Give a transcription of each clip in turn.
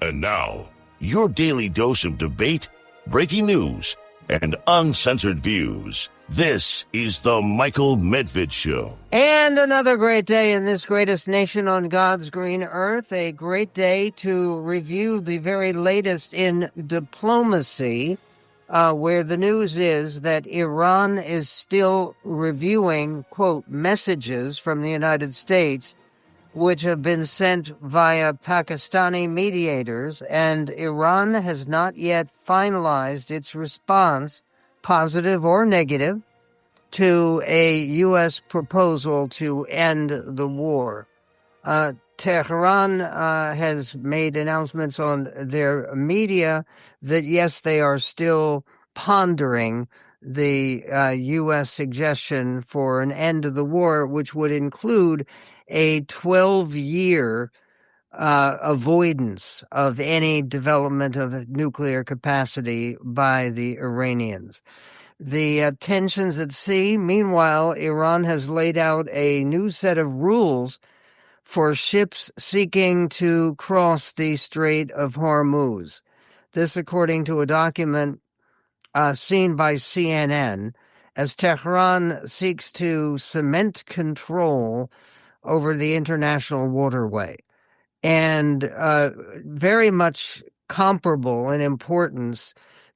And now, your daily dose of debate, breaking news, and uncensored views. This is the Michael Medved Show. And another great day in this greatest nation on God's green earth. A great day to review the very latest in diplomacy, where the news is that Iran is still reviewing, quote, messages from the United States which have been sent via Pakistani mediators, and Iran has not yet finalized its response, positive or negative, to a U.S. proposal to end the war. Tehran has made announcements on their media that, yes, they are still pondering the U.S. suggestion for an end of the war, which would include a 12-year avoidance of any development of nuclear capacity by the Iranians. The tensions at sea. Meanwhile, Iran has laid out a new set of rules for ships seeking to cross the Strait of Hormuz. This, according to a document seen by CNN, as Tehran seeks to cement control over the international waterway. And very much comparable in importance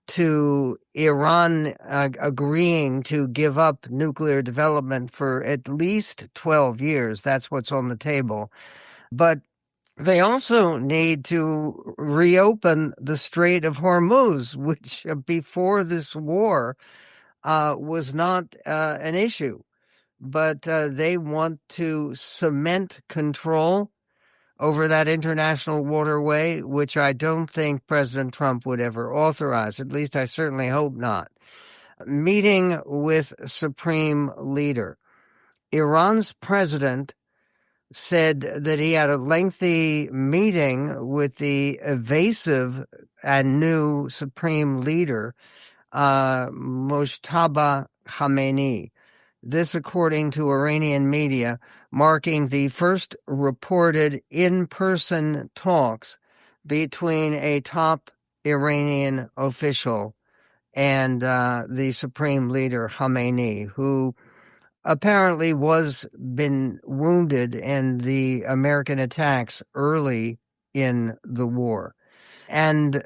to Iran agreeing to give up nuclear development for at least 12 years. That's what's on the table. But they also need to reopen the Strait of Hormuz, which before this war was not an issue. But they want to cement control over that international waterway, which I don't think President Trump would ever authorize. At least I certainly hope not. Meeting with Supreme Leader. Iran's president said that he had a lengthy meeting with the evasive and new Supreme Leader, Mojtaba Khamenei. This, according to Iranian media, marking the first reported in-person talks between a top Iranian official and the Supreme Leader Khamenei, who apparently was been wounded in the American attacks early in the war. And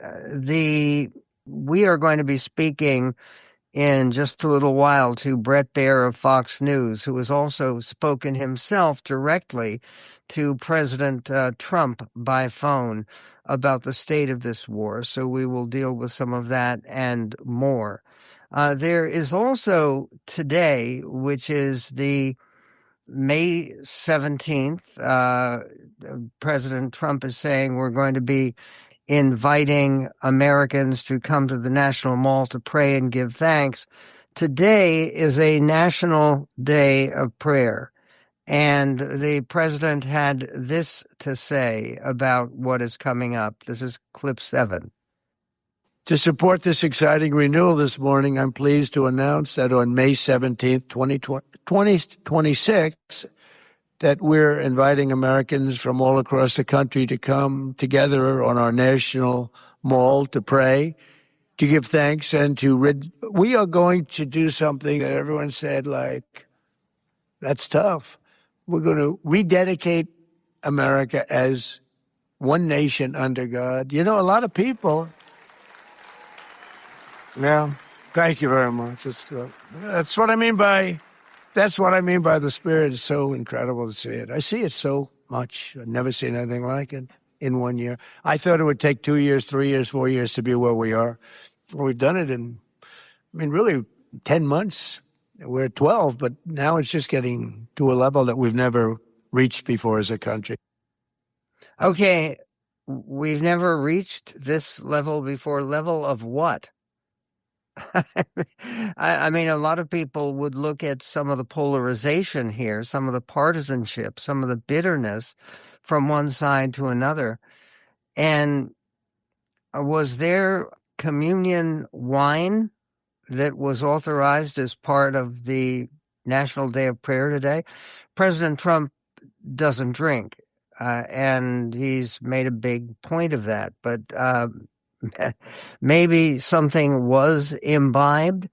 we are going to be speaking in just a little while to Bret Baier of Fox News, who has also spoken himself directly to President Trump by phone about the state of this war. So we will deal with some of that and more. There is also today, which is the May 17th, President Trump is saying we're going to be inviting Americans to come to the National Mall to pray and give thanks. Today is a national day of prayer, and the president had this to say about what is coming up. This is clip 7. To support this exciting renewal this morning, I'm pleased to announce that on May 17th, 2026, that we're inviting Americans from all across the country to come together on our national mall to pray, to give thanks, and we are going to do something that everyone said, like, that's tough. We're going to rededicate America as one nation under God. You know, a lot of people... Yeah, thank you very much. That's what I mean by the Spirit. It's so incredible to see it. I see it so much. I've never seen anything like it in 1 year. I thought it would take 2 years, 3 years, 4 years to be where we are. Well, we've done it in, really 10 months. We're at 12, but now it's just getting to a level that we've never reached before as a country. Okay, we've never reached this level before. Level of what? I mean, a lot of people would look at some of the polarization here, some of the partisanship, some of the bitterness from one side to another. And was there communion wine that was authorized as part of the National Day of Prayer today? President Trump doesn't drink. and he's made a big point of that. But maybe something was imbibed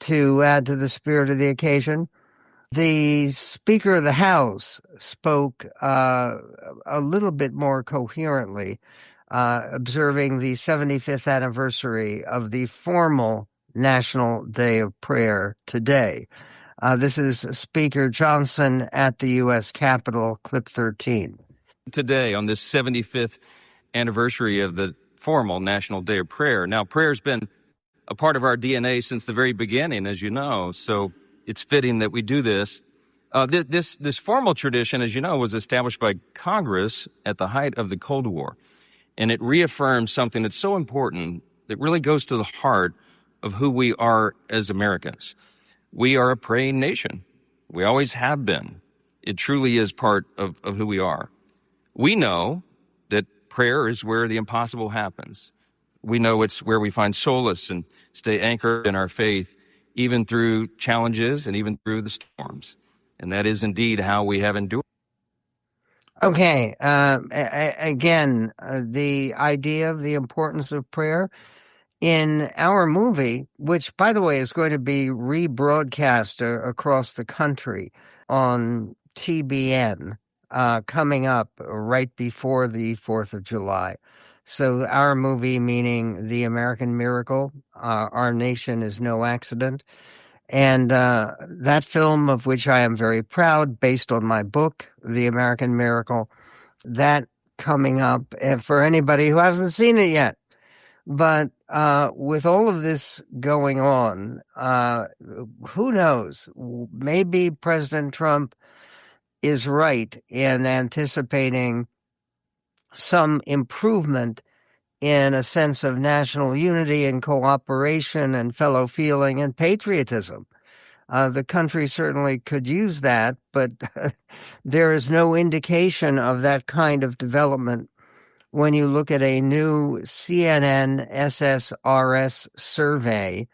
to add to the spirit of the occasion. The Speaker of the House spoke a little bit more coherently, observing the 75th anniversary of the formal National Day of Prayer today. This is Speaker Johnson at the U.S. Capitol, clip 13. Today, on this 75th anniversary of the formal National Day of Prayer. Now, prayer's been a part of our DNA since the very beginning, as you know, so it's fitting that we do this. This formal tradition, as you know, was established by Congress at the height of the Cold War, and it reaffirms something that's so important that really goes to the heart of who we are as Americans. We are a praying nation. We always have been. It truly is part of who we are. We know that prayer is where the impossible happens. We know it's where we find solace and stay anchored in our faith, even through challenges and even through the storms. And that is indeed how we have endured. Okay. Again, the idea of the importance of prayer in our movie, which, by the way, is going to be rebroadcast across the country on TBN, coming up right before the 4th of July. So our movie, meaning The American Miracle, Our Nation is No Accident. And that film, of which I am very proud, based on my book, The American Miracle, that coming up for anybody who hasn't seen it yet. But with all of this going on, who knows? Maybe President Trump is right in anticipating some improvement in a sense of national unity and cooperation and fellow feeling and patriotism. The country certainly could use that, but there is no indication of that kind of development when you look at a new CNN SSRS survey,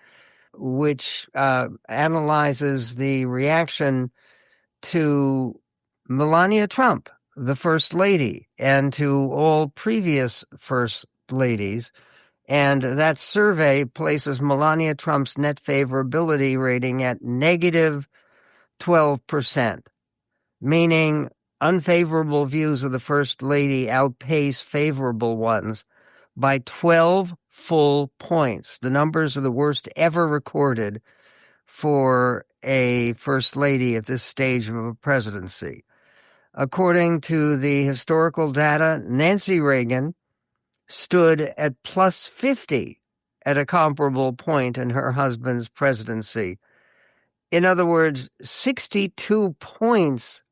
which analyzes the reaction to Melania Trump, the First Lady, and to all previous First Ladies. And that survey places Melania Trump's net favorability rating at negative 12%, meaning unfavorable views of the First Lady outpace favorable ones by 12 full points. The numbers are the worst ever recorded for a First Lady at this stage of a presidency. According to the historical data, Nancy Reagan stood at plus 50 at a comparable point in her husband's presidency. In other words, 62 points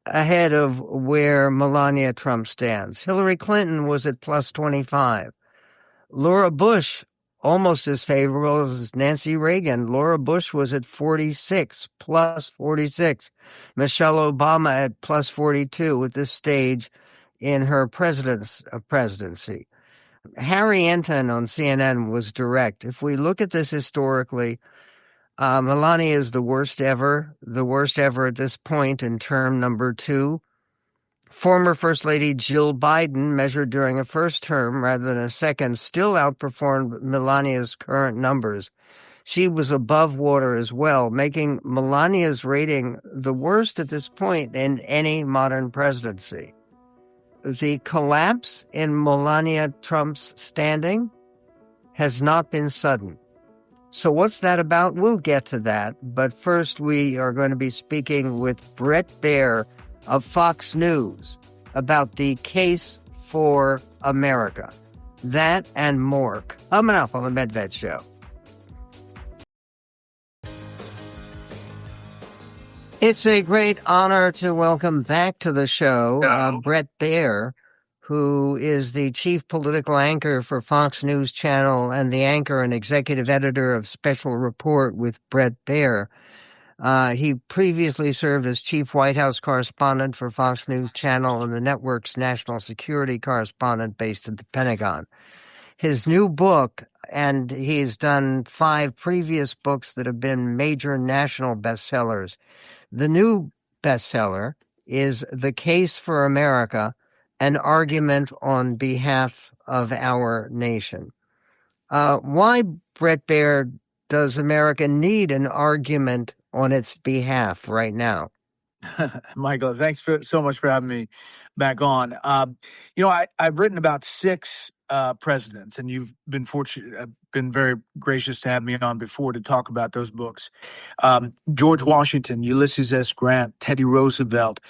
ahead of where Melania Trump stands. Hillary Clinton was at plus 25. Laura Bush, almost as favorable as Nancy Reagan. Laura Bush was at 46, plus 46. Michelle Obama at plus 42 at this stage in her presidency. Harry Enton on CNN was direct. If we look at this historically, Melania is the worst ever at this point in term number 2. Former First Lady Jill Biden, measured during a first term rather than a second, still outperformed Melania's current numbers. She was above water as well, making Melania's rating the worst at this point in any modern presidency. The collapse in Melania Trump's standing has not been sudden. So what's that about? We'll get to that. But first, we are going to be speaking with Bret Baier of Fox News about the case for America. That and more coming up on the Medved Show. It's a great honor to welcome back to the show Bret Baier, who is the chief political anchor for Fox News Channel and the anchor and executive editor of Special Report with Bret Baier. He previously served as chief White House correspondent for Fox News Channel and the network's national security correspondent based at the Pentagon. His new book, and he's done 5 previous books that have been major national bestsellers. The new bestseller is The Case for America, an argument on behalf of our nation. Why, Bret Baier, does America need an argument on its behalf right now? Michael, thanks so much for having me back on. I've written about 6 presidents, and you've been been very gracious to have me on before to talk about those books. George Washington, Ulysses S. Grant, Teddy Roosevelt,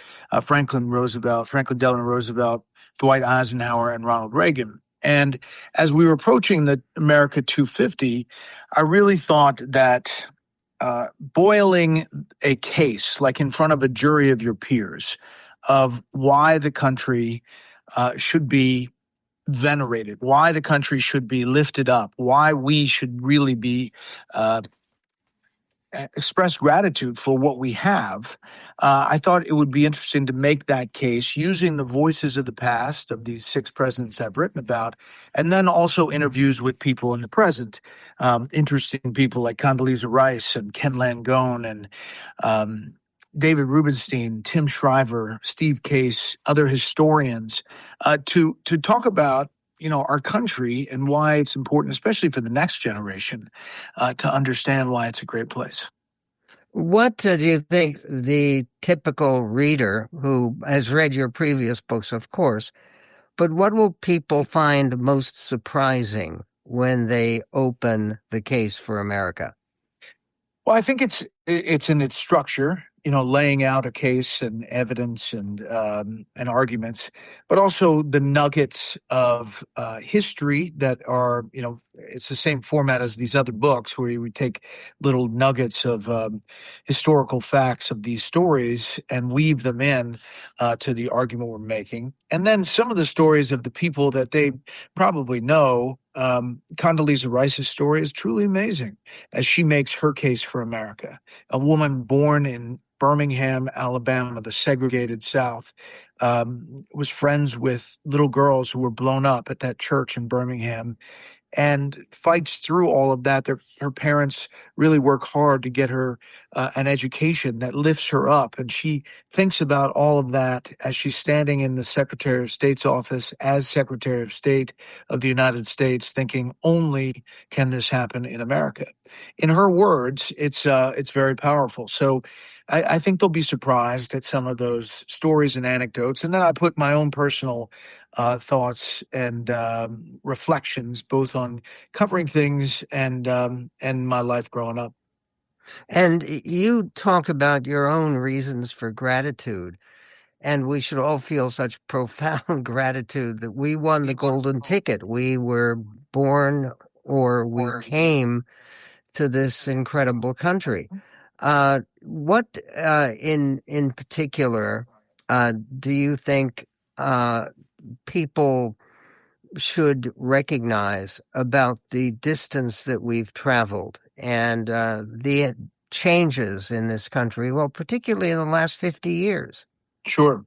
Franklin Delano Roosevelt, Dwight Eisenhower, and Ronald Reagan. And as we were approaching the America 250, I really thought that boiling a case, like in front of a jury of your peers, of why the country should be venerated, why the country should be lifted up, why we should really be express gratitude for what we have. I thought it would be interesting to make that case using the voices of the past of these 6 presidents I've written about, and then also interviews with people in the present. Interesting people like Condoleezza Rice and Ken Langone and David Rubenstein, Tim Shriver, Steve Case, other historians, to talk about our country and why it's important, especially for the next generation, to understand why it's a great place. What do you think the typical reader who has read your previous books, of course, but what will people find most surprising when they open the case for America? Well, I think it's in its structure, laying out a case and evidence and arguments, but also the nuggets of history that are, it's the same format as these other books where you would take little nuggets of historical facts of these stories and weave them in to the argument we're making. And then some of the stories of the people that they probably know. Condoleezza Rice's story is truly amazing as she makes her case for America. A woman born in Birmingham, Alabama, the segregated South, was friends with little girls who were blown up at that church in Birmingham, and fights through all of that. Her parents really work hard to get her an education that lifts her up. And she thinks about all of that as she's standing in the Secretary of State's office as Secretary of State of the United States, thinking only can this happen in America. In her words, it's very powerful. So I think they'll be surprised at some of those stories and anecdotes. And then I put my own personal thoughts and reflections, both on covering things and my life growing up. And you talk about your own reasons for gratitude. And we should all feel such profound gratitude that we won the golden ticket. We were born, or we came to this incredible country. What in particular do you think people should recognize about the distance that we've traveled and the changes in this country, well, particularly in the last 50 years? Sure.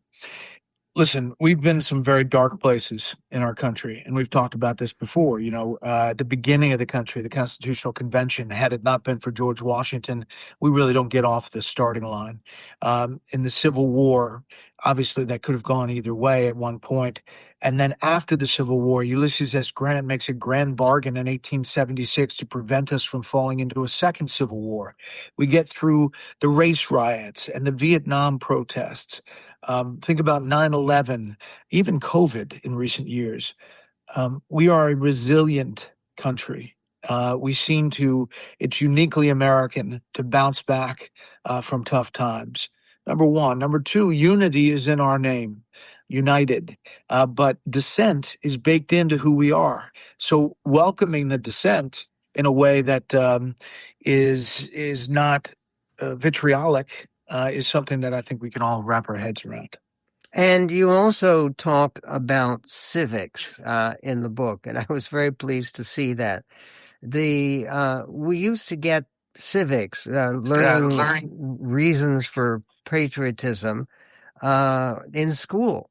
Listen, we've been in some very dark places in our country, and we've talked about this before. At the beginning of the country, the Constitutional Convention, had it not been for George Washington, we really don't get off the starting line. In the Civil War, obviously that could have gone either way at one point. And then after the Civil War, Ulysses S. Grant makes a grand bargain in 1876 to prevent us from falling into a second Civil War. We get through the race riots and the Vietnam protests. Think about 9/11, even COVID in recent years. We are a resilient country. It's uniquely American to bounce back from tough times. Number one. Number two, unity is in our name, united. But dissent is baked into who we are. So welcoming the dissent in a way that is not vitriolic is something that I think we can all wrap our heads around. And you also talk about civics in the book, and I was very pleased to see that. We used to get civics, learning reasons for patriotism in school.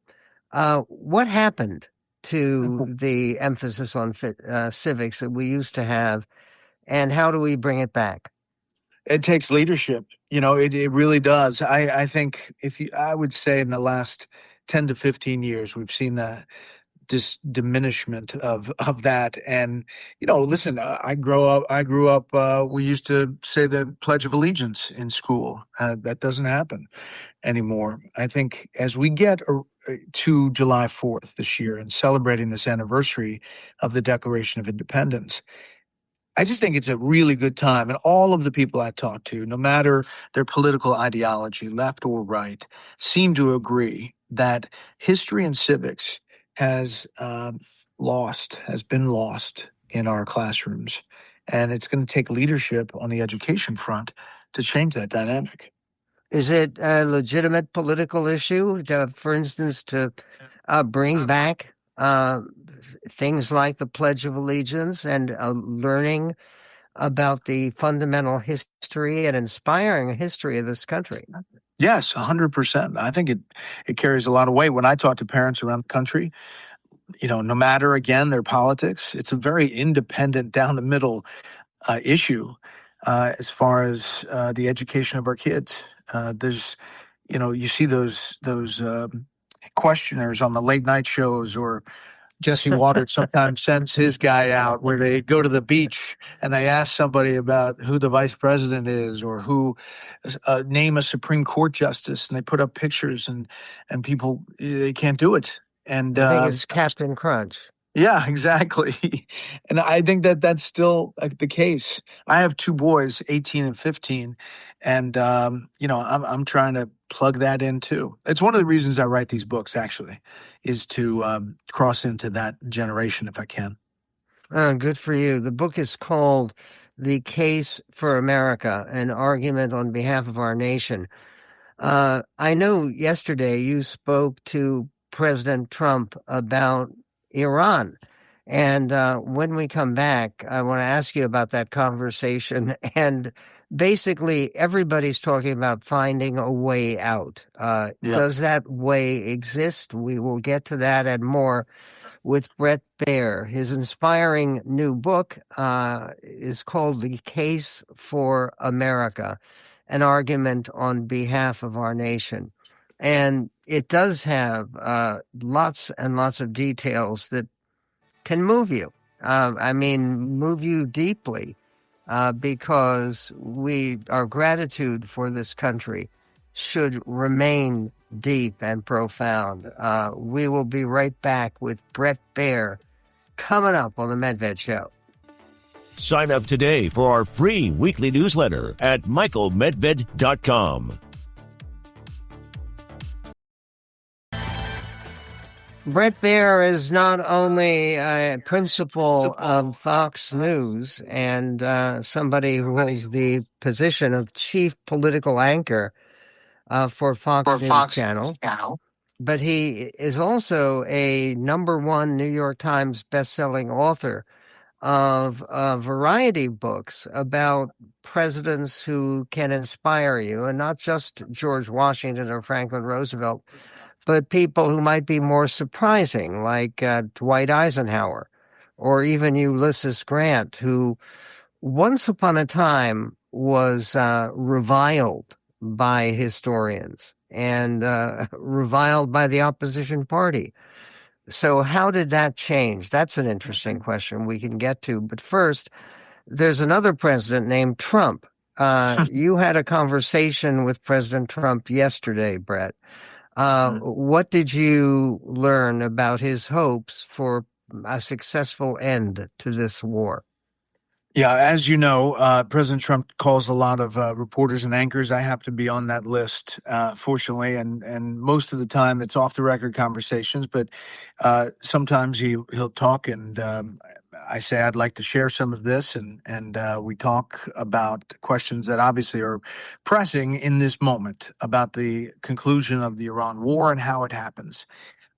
What happened to the emphasis on civics that we used to have, and how do we bring it back? It takes leadership. It really does. I think I would say in the last 10 to 15 years, we've seen the diminishment of that. And, listen, I grew up, we used to say the Pledge of Allegiance in school. That doesn't happen anymore. I think as we get to July 4th this year and celebrating this anniversary of the Declaration of Independence, I just think it's a really good time. And all of the people I talk to, no matter their political ideology, left or right, seem to agree that history and civics has been lost in our classrooms. And it's going to take leadership on the education front to change that dynamic. Is it a legitimate political issue, for instance, to bring back things like the Pledge of Allegiance and learning about the fundamental history and inspiring history of this country? Yes, 100%. I think it carries a lot of weight. When I talk to parents around the country, no matter, again, their politics, it's a very independent, down the middle issue as far as the education of our kids. There's, you see those questioners on the late night shows, or Jesse Waters sometimes sends his guy out where they go to the beach and they ask somebody about who the vice president is, or who name a Supreme Court justice, and they put up pictures, and people, they can't do it. And I think it's Captain Crunch. Yeah, exactly. And I think that that's still the case. I have two boys, 18 and 15, and I'm trying to plug that in too. It's one of the reasons I write these books, actually, is to cross into that generation if I can. Good for you. The book is called The Case for America, an argument on behalf of our nation. I know yesterday you spoke to President Trump about Iran. And when we come back, I want to ask you about that conversation. And basically, everybody's talking about finding a way out. Does that way exist? We will get to that and more with Bret Baier. His inspiring new book is called The Case for America, an argument on behalf of our nation. And it does have lots and lots of details that can move you. Move you deeply, because our gratitude for this country should remain deep and profound. We will be right back with Bret Baier coming up on The Medved Show. Sign up today for our free weekly newsletter at michaelmedved.com. Bret Baier is not only a principal of Fox News and somebody who holds the position of chief political anchor for Fox News Channel, but he is also a #1 New York Times bestselling author of variety books about presidents who can inspire you, and not just George Washington or Franklin Roosevelt, but people who might be more surprising, like Dwight Eisenhower, or even Ulysses Grant, who once upon a time was reviled by historians and reviled by the opposition party. So how did that change? That's an interesting question we can get to. But first, there's another president named Trump. You had a conversation with President Trump yesterday, Bret. What did you learn about his hopes for a successful end to this war? Yeah, as you know, President Trump calls a lot of reporters and anchors. I happen to be on that list, fortunately, and most of the time it's off-the-record conversations, but sometimes he'll talk, and I say I'd like to share some of this, and we talk about questions that obviously are pressing in this moment about the conclusion of the Iran war and how it happens.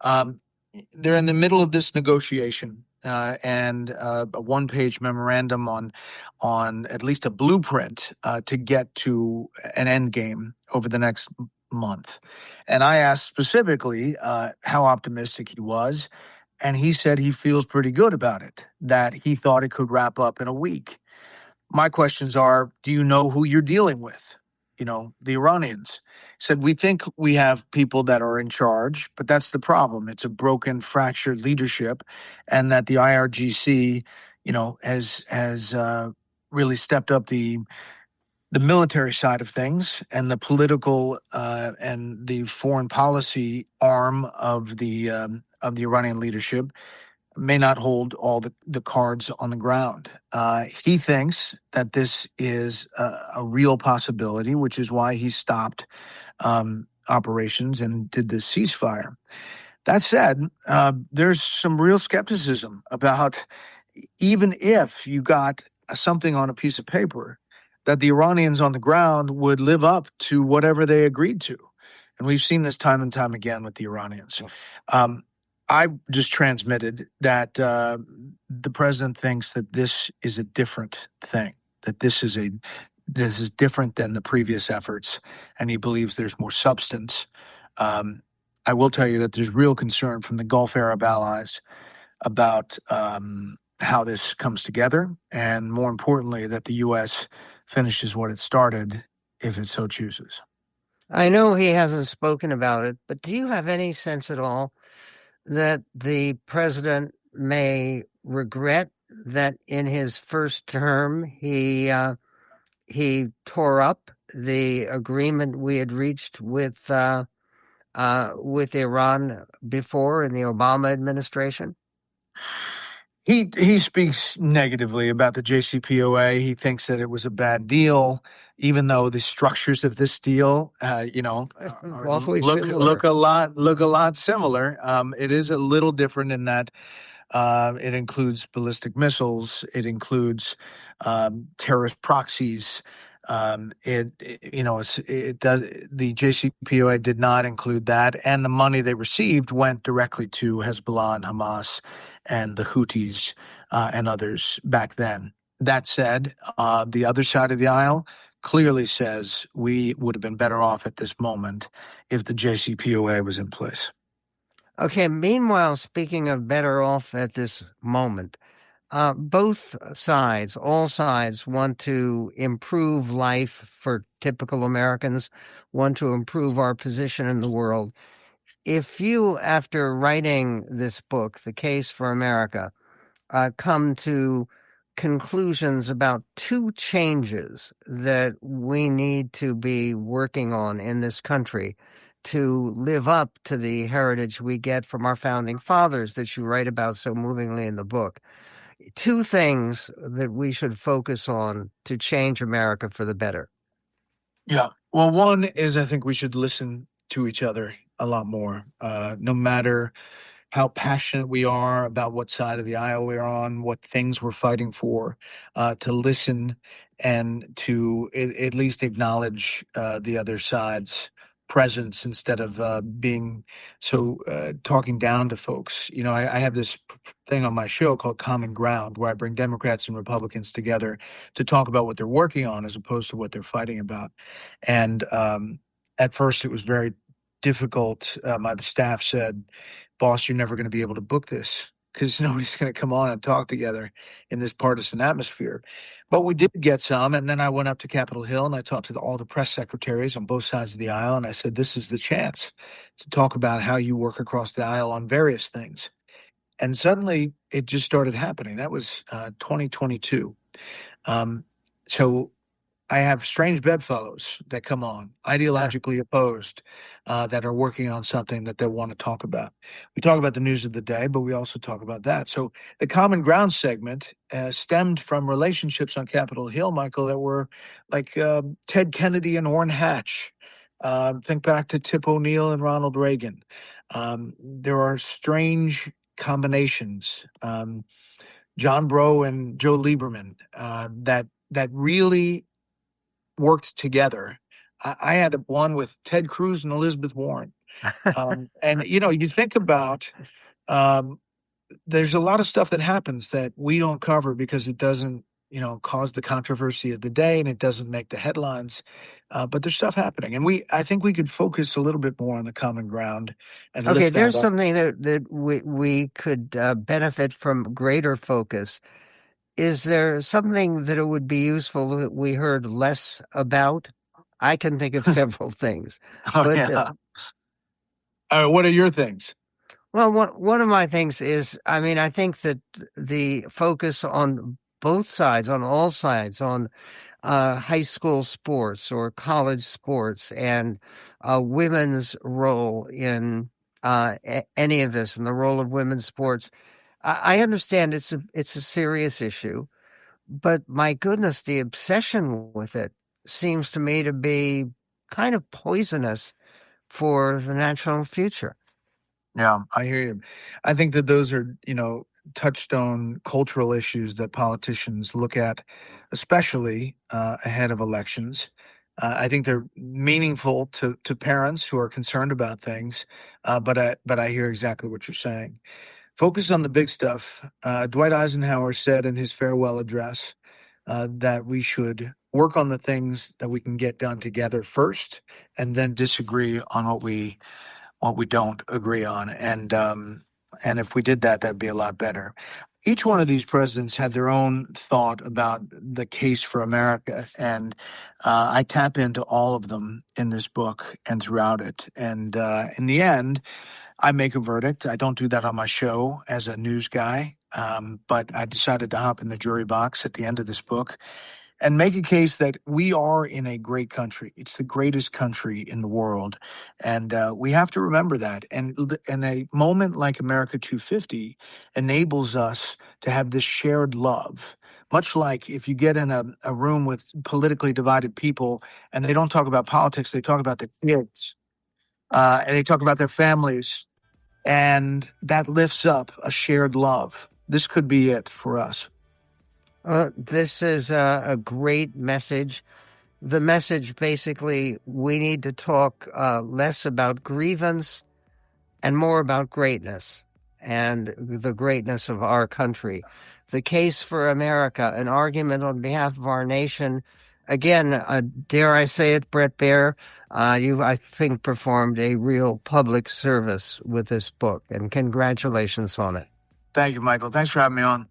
They're in the middle of this negotiation. And a one-page memorandum on at least a blueprint to get to an end game over the next month. And I asked specifically how optimistic he was, and he said he feels pretty good about it, that he thought it could wrap up in a week. My questions are, do you know who you're dealing with? the Iranians. He said, we think we have people that are in charge, but that's the problem. It's a broken, fractured leadership, and that the IRGC, has really stepped up the military side of things and the political and the foreign policy arm of the Iranian leadership may not hold all the cards on the ground. He thinks that this is a real possibility, which is why he stopped operations and did the ceasefire. That said, there's some real skepticism about, even if you got something on a piece of paper, that the Iranians on the ground would live up to whatever they agreed to. And we've seen this time and time again with the Iranians. I just transmitted that the president thinks that this is a different thing, that this is different than the previous efforts, and he believes there's more substance. I will tell you that there's real concern from the Gulf Arab allies about how this comes together, and more importantly, that the U.S. finishes what it started if it so chooses. I know he hasn't spoken about it, but do you have any sense at all that the president may regret that in his first term he tore up the agreement we had reached with Iran before in the Obama administration? He speaks negatively about the JCPOA. He thinks that it was a bad deal, even though the structures of this deal, awfully similar. look a lot similar. It is a little different in that it includes ballistic missiles. It includes terrorist proxies. The JCPOA did not include that, and the money they received went directly to Hezbollah and Hamas and the Houthis and others back then. That said, the other side of the aisle clearly says we would have been better off at this moment if the JCPOA was in place. Okay, meanwhile, speaking of better off at this moment, both sides, all sides, want to improve life for typical Americans, want to improve our position in the world. If you, after writing this book, The Case for America, come to conclusions about two changes that we need to be working on in this country to live up to the heritage we get from our founding fathers that you write about so movingly in the book, two things that we should focus on to change America for the better. Yeah. Well, one is I think we should listen to each other a lot more, no matter how passionate we are about what side of the aisle we're on, what things we're fighting for, to listen and to at least acknowledge the other side's presence instead of being so talking down to folks. I have this thing on my show called Common Ground, where I bring Democrats and Republicans together to talk about what they're working on as opposed to what they're fighting about. And at first it was very difficult. My staff said, "Boss, you're never going to be able to book this because nobody's going to come on and talk together in this partisan atmosphere." But we did get some. And then I went up to Capitol Hill and I talked to all the press secretaries on both sides of the aisle. And I said, this is the chance to talk about how you work across the aisle on various things. And suddenly it just started happening. That was 2022. So I have strange bedfellows that come on, ideologically opposed, that are working on something that they want to talk about. We talk about the news of the day, but we also talk about that. So the Common Ground segment stemmed from relationships on Capitol Hill, Michael, that were like Ted Kennedy and Orrin Hatch. Think back to Tip O'Neill and Ronald Reagan. There are strange combinations. John Breaux and Joe Lieberman that really worked together. I had one with Ted Cruz and Elizabeth Warren. And, you think about, there's a lot of stuff that happens that we don't cover because it doesn't, cause the controversy of the day and it doesn't make the headlines. But there's stuff happening. And I think we could focus a little bit more on the common ground. And okay, lift there's that up. something that we could benefit from greater focus. Is there something that it would be useful that we heard less about? I can think of several things. Oh, But yeah. What are your things? well, one of my things is, I mean, I think that the focus on both sides, on all sides, on high school sports or college sports, and women's role in any of this, and the role of women's sports. I understand it's a serious issue, but my goodness, the obsession with it seems to me to be kind of poisonous for the national future. Yeah, I hear you. I think that those are, touchstone cultural issues that politicians look at, especially ahead of elections. I think they're meaningful to parents who are concerned about things, but I hear exactly what you're saying. Focus on the big stuff. Dwight Eisenhower said in his farewell address that we should work on the things that we can get done together first, and then disagree on what we don't agree on. And if we did that, that'd be a lot better. Each one of these presidents had their own thought about the case for America, and I tap into all of them in this book and throughout it. And in the end, I make a verdict. I don't do that on my show as a news guy, but I decided to hop in the jury box at the end of this book and make a case that we are in a great country. It's the greatest country in the world, and we have to remember that. And a moment like America 250 enables us to have this shared love. Much like if you get in a room with politically divided people and they don't talk about politics, they talk about their kids, and they talk about their families, and that lifts up a shared love. This could be it for us. This is a great message. The message basically, we need to talk less about grievance and more about greatness and the greatness of our country. The case for America, an argument on behalf of our nation. Again, dare I say it, Bret Baier, you've, I think, performed a real public service with this book, and congratulations on it. Thank you, Michael. Thanks for having me on.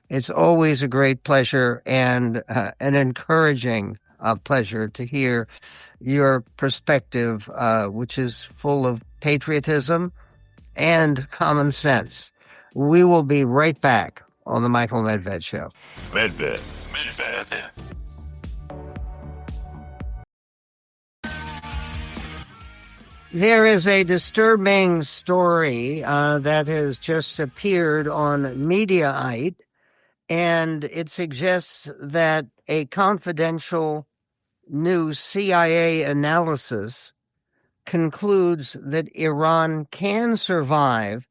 It's always a great pleasure and an encouraging pleasure to hear your perspective, which is full of patriotism and common sense. We will be right back on the Michael Medved Show. Medved. There is a disturbing story that has just appeared on Mediaite, and it suggests that a confidential new CIA analysis concludes that Iran can survive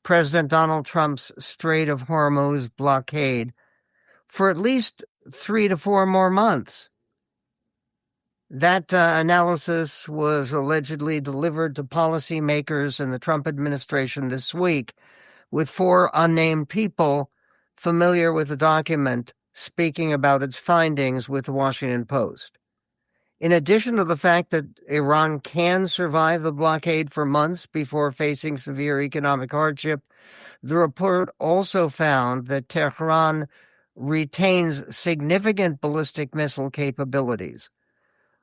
President Donald Trump's Strait of Hormuz blockade for at least 3 to 4 more months. That analysis was allegedly delivered to policymakers in the Trump administration this week, with 4 unnamed people familiar with the document speaking about its findings with the Washington Post. In addition to the fact that Iran can survive the blockade for months before facing severe economic hardship, the report also found that Tehran retains significant ballistic missile capabilities.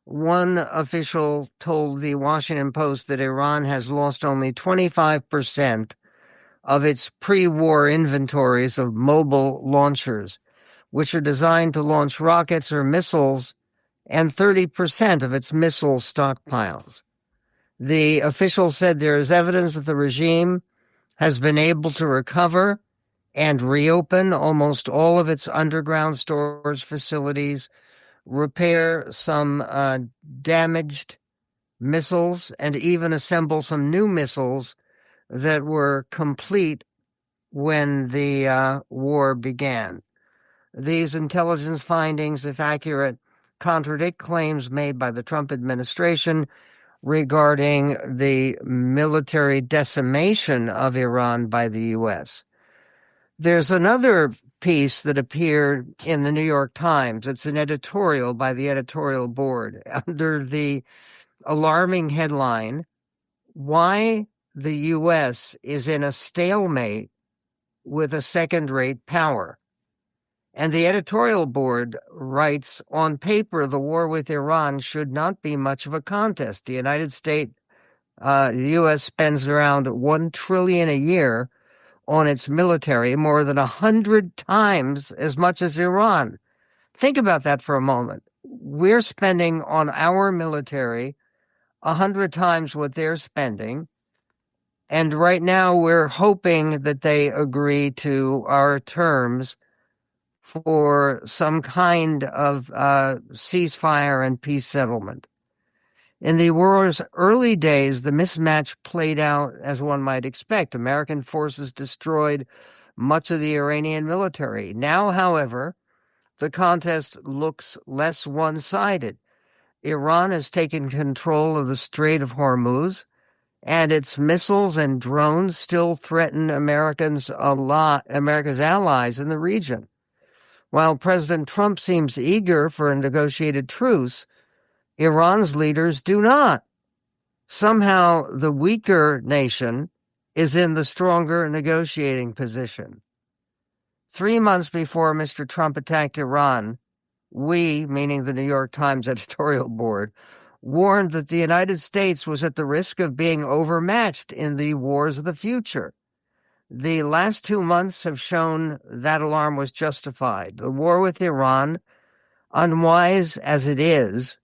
One official told the Washington Post that Iran has lost only 25% of its pre-war inventories of mobile launchers, which are designed to launch rockets or missiles, and 30% of its missile stockpiles. The official said there is evidence that the regime has been able to recover and reopen almost all of its underground storage facilities, repair some damaged missiles, and even assemble some new missiles that were complete when the war began. These intelligence findings, if accurate, contradict claims made by the Trump administration regarding the military decimation of Iran by the U.S. There's another piece that appeared in the New York Times. It's an editorial by the editorial board under the alarming headline, "Why the U.S. is in a stalemate with a second-rate power." And the editorial board writes, on paper, the war with Iran should not be much of a contest. The the U.S. spends around $1 trillion a year on its military, more than 100 times as much as Iran. Think about that for a moment. We're spending on our military 100 times what they're spending. And right now we're hoping that they agree to our terms for some kind of ceasefire and peace settlement. In the war's early days, the mismatch played out as one might expect. American forces destroyed much of the Iranian military. Now, however, the contest looks less one-sided. Iran has taken control of the Strait of Hormuz, and its missiles and drones still threaten America's allies in the region. While President Trump seems eager for a negotiated truce, Iran's leaders do not. Somehow, the weaker nation is in the stronger negotiating position. 3 months before Mr. Trump attacked Iran, we, meaning the New York Times editorial board, warned that the United States was at the risk of being overmatched in the wars of the future. The last 2 months have shown that alarm was justified. The war with Iran, unwise as it is,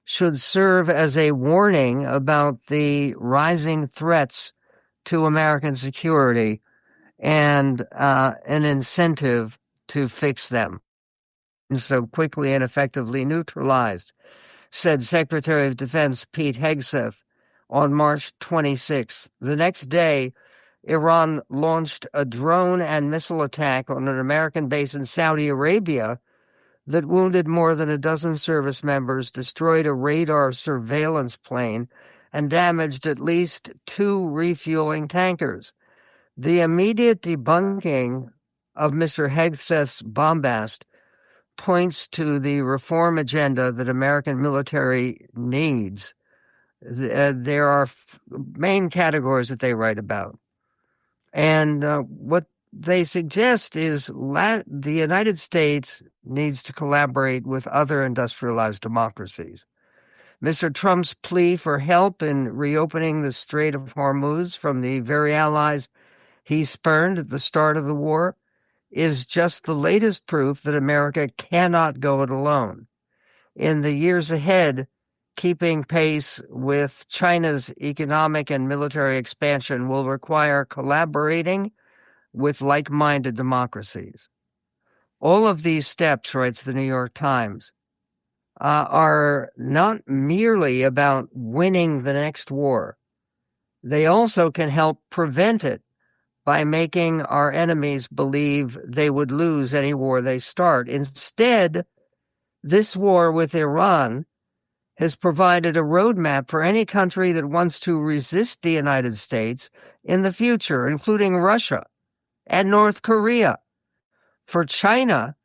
should serve as a warning about the rising threats to American security and an incentive to fix them. And so quickly and effectively neutralized, said Secretary of Defense Pete Hegseth on March 26th. The next day, Iran launched a drone and missile attack on an American base in Saudi Arabia that wounded more than a dozen service members, destroyed a radar surveillance plane, and damaged at least 2 refueling tankers. The immediate debunking of Mr. Hegseth's bombast points to the reform agenda that American military needs. There are main categories that they write about. And what they suggest is the United States needs to collaborate with other industrialized democracies. Mr. Trump's plea for help in reopening the Strait of Hormuz from the very allies he spurned at the start of the war is just the latest proof that America cannot go it alone. In the years ahead, keeping pace with China's economic and military expansion will require collaborating with like-minded democracies. All of these steps, writes the New York Times, are not merely about winning the next war. They also can help prevent it by making our enemies believe they would lose any war they start. Instead, this war with Iran has provided a roadmap for any country that wants to resist the United States in the future, including Russia and North Korea. For China,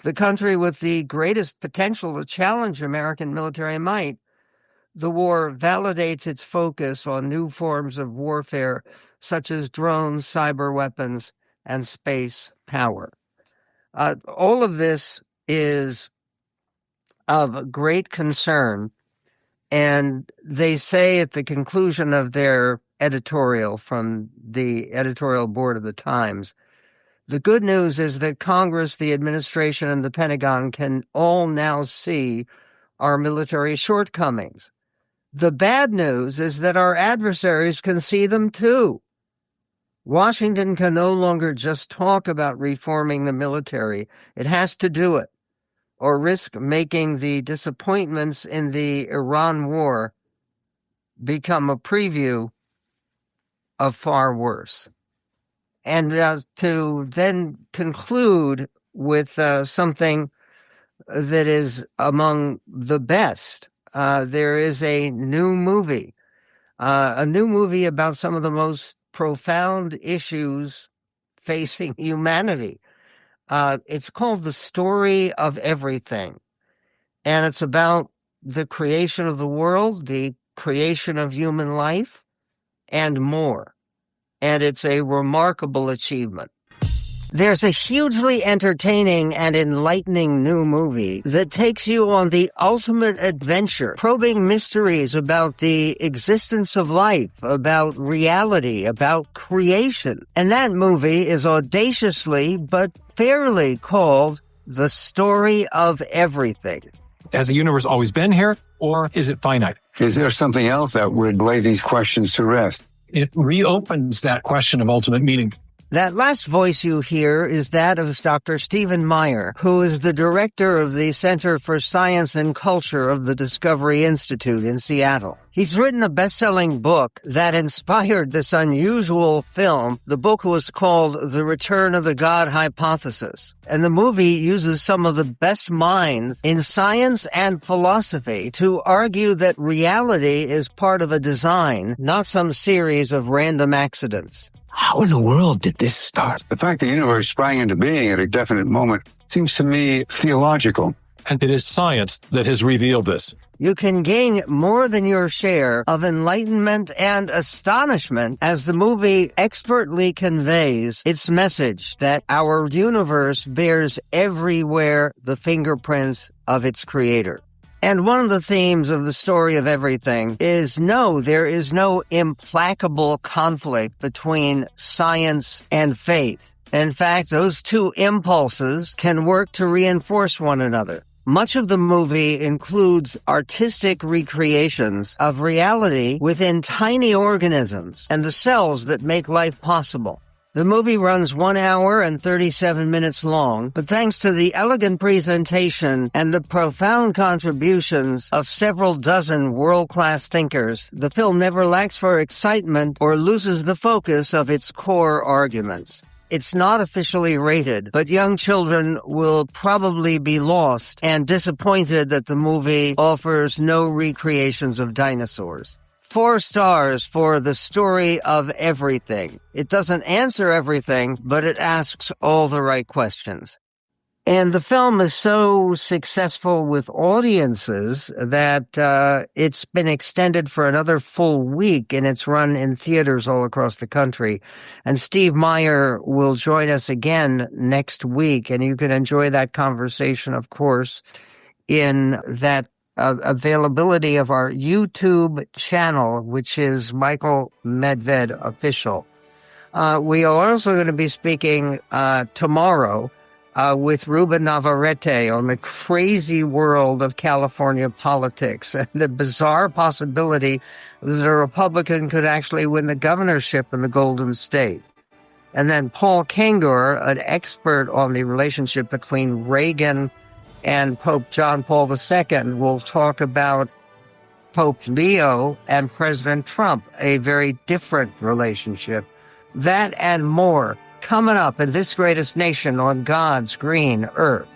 the country with the greatest potential to challenge American military might, the war validates its focus on new forms of warfare, such as drones, cyber weapons, and space power. All of this is of great concern, and they say at the conclusion of their editorial from the editorial board of the Times, the good news is that Congress, the administration, and the Pentagon can all now see our military shortcomings. The bad news is that our adversaries can see them too. Washington can no longer just talk about reforming the military. It has to do it, or risk making the disappointments in the Iran war become a preview of far worse. And to then conclude with something that is among the best, there is a new movie about some of the most profound issues facing humanity. It's called The Story of Everything, and it's about the creation of the world, the creation of human life, and more. And it's a remarkable achievement. There's a hugely entertaining and enlightening new movie that takes you on the ultimate adventure, probing mysteries about the existence of life, about reality, about creation. And that movie is audaciously but fairly called The Story of Everything. Has the universe always been here, or is it finite? Is there something else that would lay these questions to rest? It reopens that question of ultimate meaning. That last voice you hear is that of Dr. Stephen Baier, who is the director of the Center for Science and Culture of the Discovery Institute in Seattle. He's written a best-selling book that inspired this unusual film. The book was called The Return of the God Hypothesis, and the movie uses some of the best minds in science and philosophy to argue that reality is part of a design, not some series of random accidents. How in the world did this start? The fact the universe sprang into being at a definite moment seems to me theological. And it is science that has revealed this. You can gain more than your share of enlightenment and astonishment as the movie expertly conveys its message that our universe bears everywhere the fingerprints of its creator. And one of the themes of The Story of Everything is there is no implacable conflict between science and faith. In fact, those two impulses can work to reinforce one another. Much of the movie includes artistic recreations of reality within tiny organisms and the cells that make life possible. The movie runs 1 hour and 37 minutes long, but thanks to the elegant presentation and the profound contributions of several dozen world-class thinkers, the film never lacks for excitement or loses the focus of its core arguments. It's not officially rated, but young children will probably be lost and disappointed that the movie offers no recreations of dinosaurs. 4 stars for The Story of Everything. It doesn't answer everything, but it asks all the right questions. And the film is so successful with audiences that it's been extended for another full week in its run in theaters all across the country. And Steve Baier will join us again next week, and you can enjoy that conversation, of course, in that availability of our YouTube channel, which is Michael Medved Official. We are also going to be speaking tomorrow with Ruben Navarrete on the crazy world of California politics and the bizarre possibility that a Republican could actually win the governorship in the Golden State. And then Paul Kengor, an expert on the relationship between Reagan and Pope John Paul II, will talk about Pope Leo and President Trump, a very different relationship. That and more coming up in This Greatest Nation on God's Green Earth.